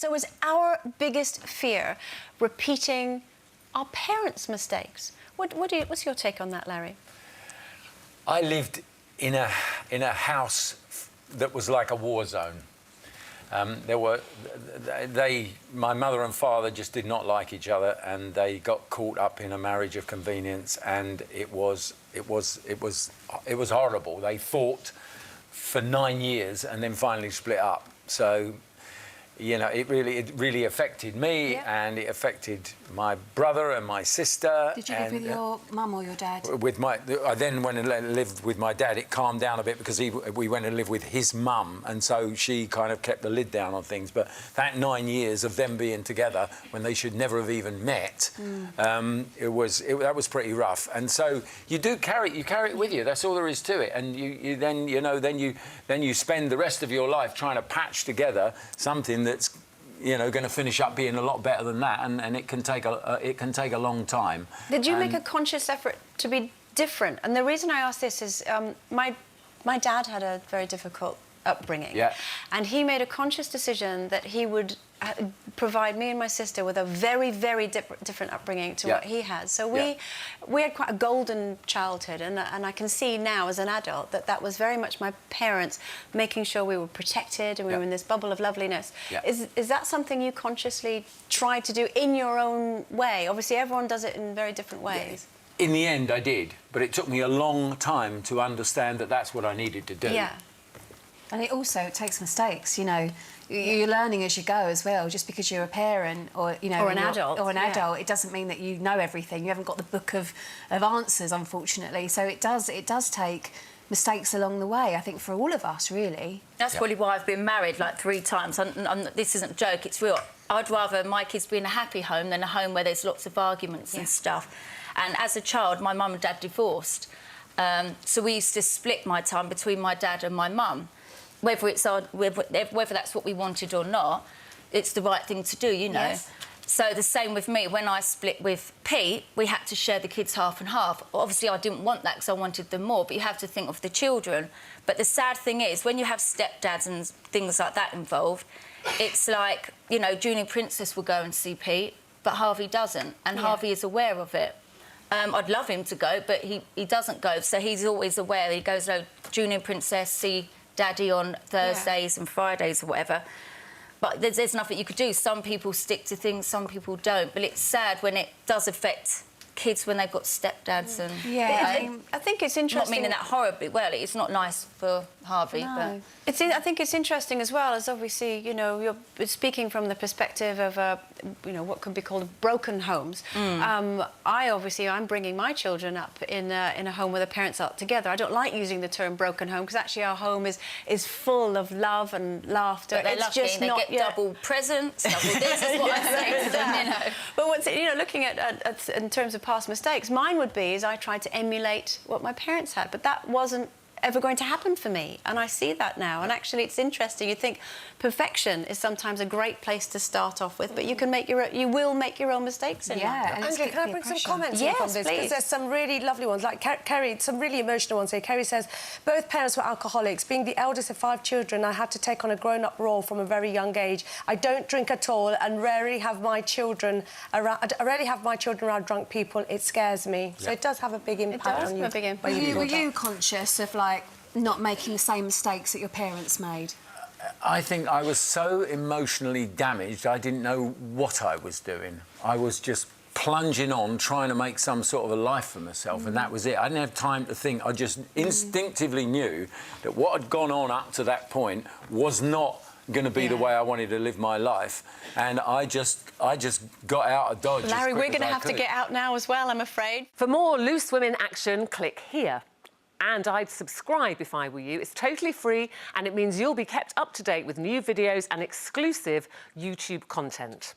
So is our biggest fear repeating our parents' mistakes? What's your take on that, Larry? I lived in a house that was like a war zone. My mother and father just did not like each other, and they got caught up in a marriage of convenience, and it was horrible. They fought for 9 years and then finally split up. So, you know, it really affected me, and it affected my brother and my sister. Did you live with your mum or your dad? I then went and lived with my dad. It calmed down a bit because we went and lived with his mum, and so she kind of kept the lid down on things. But that 9 years of them being together when they should never have even met, that was pretty rough. And so you carry it with you. That's all there is to it. And then you spend the rest of your life trying to patch together something that's, you know, going to finish up being a lot better than that, and it can take a long time. Did you make a conscious effort to be different? And the reason I ask this is my dad had a very difficult upbringing, and he made a conscious decision that he would provide me and my sister with a very, very different upbringing to what he had. So we had quite a golden childhood, and I can see now as an adult that was very much my parents making sure we were protected and we were in this bubble of loveliness. Is that something you consciously try to do in your own way? Obviously, everyone does it in very different ways. In the end, I did, but it took me a long time to understand that that's what I needed to do. Yeah. And it takes mistakes, you know. You're learning as you go as well. Just because you're a parent or, you know... Or an adult. It doesn't mean that you know everything. You haven't got the book of answers, unfortunately. So it does take mistakes along the way, I think, for all of us, really. That's probably why I've been married, like, 3 times. This isn't a joke, it's real. I'd rather my kids be in a happy home than a home where there's lots of arguments and stuff. And as a child, my mum and dad divorced. So we used to split my time between my dad and my mum. Whether that's what we wanted or not, it's the right thing to do, you know. Yes. So the same with me. When I split with Pete, we had to share the kids half and half. Obviously, I didn't want that because I wanted them more, but you have to think of the children. But the sad thing is, when you have stepdads and things like that involved, it's like, you know, Junior Princess will go and see Pete, but Harvey doesn't, and Harvey is aware of it. I'd love him to go, but he doesn't go, so he's always aware. He goes, no, Junior Princess, see Daddy on Thursdays and Fridays or whatever. But there's nothing you could do. Some people stick to things, some people don't. But it's sad when it does affect kids when they've got stepdads and... I think it's interesting... Not meaning that horribly. Well, it's not nice for Harvey, but... I think it's interesting as well, as obviously, you know, you're speaking from the perspective of, you know, what could be called broken homes. I'm bringing my children up in a home where the parents are together. I don't like using the term broken home because actually our home is full of love and laughter. But they're lucky, they get double presents, double this is what I say to them, you know. But looking at in terms of past mistakes, mine would be I tried to emulate what my parents had, but that wasn't ever going to happen for me, and I see that now. And actually, it's interesting. You think perfection is sometimes a great place to start off with, but you will make your own mistakes in life. Andrea, can I bring some comments in from this? Because there's some really lovely ones, like Kerry, some really emotional ones here. Kerry says, both parents were alcoholics. Being the eldest of 5 children, I had to take on a grown-up role from a very young age. I don't drink at all and rarely have my children around drunk people. It scares me. So it does have a big impact on you. Were you conscious of, like, not making the same mistakes that your parents made? I think I was so emotionally damaged, I didn't know what I was doing. I was just plunging on, trying to make some sort of a life for myself, and that was it. I didn't have time to think. I just instinctively knew that what had gone on up to that point was not going to be the way I wanted to live my life, and I just got out of Dodge. Larry, we're going to have to get out now as well, I'm afraid. For more Loose Women action, click here. And I'd subscribe if I were you. It's totally free, and it means you'll be kept up to date with new videos and exclusive YouTube content.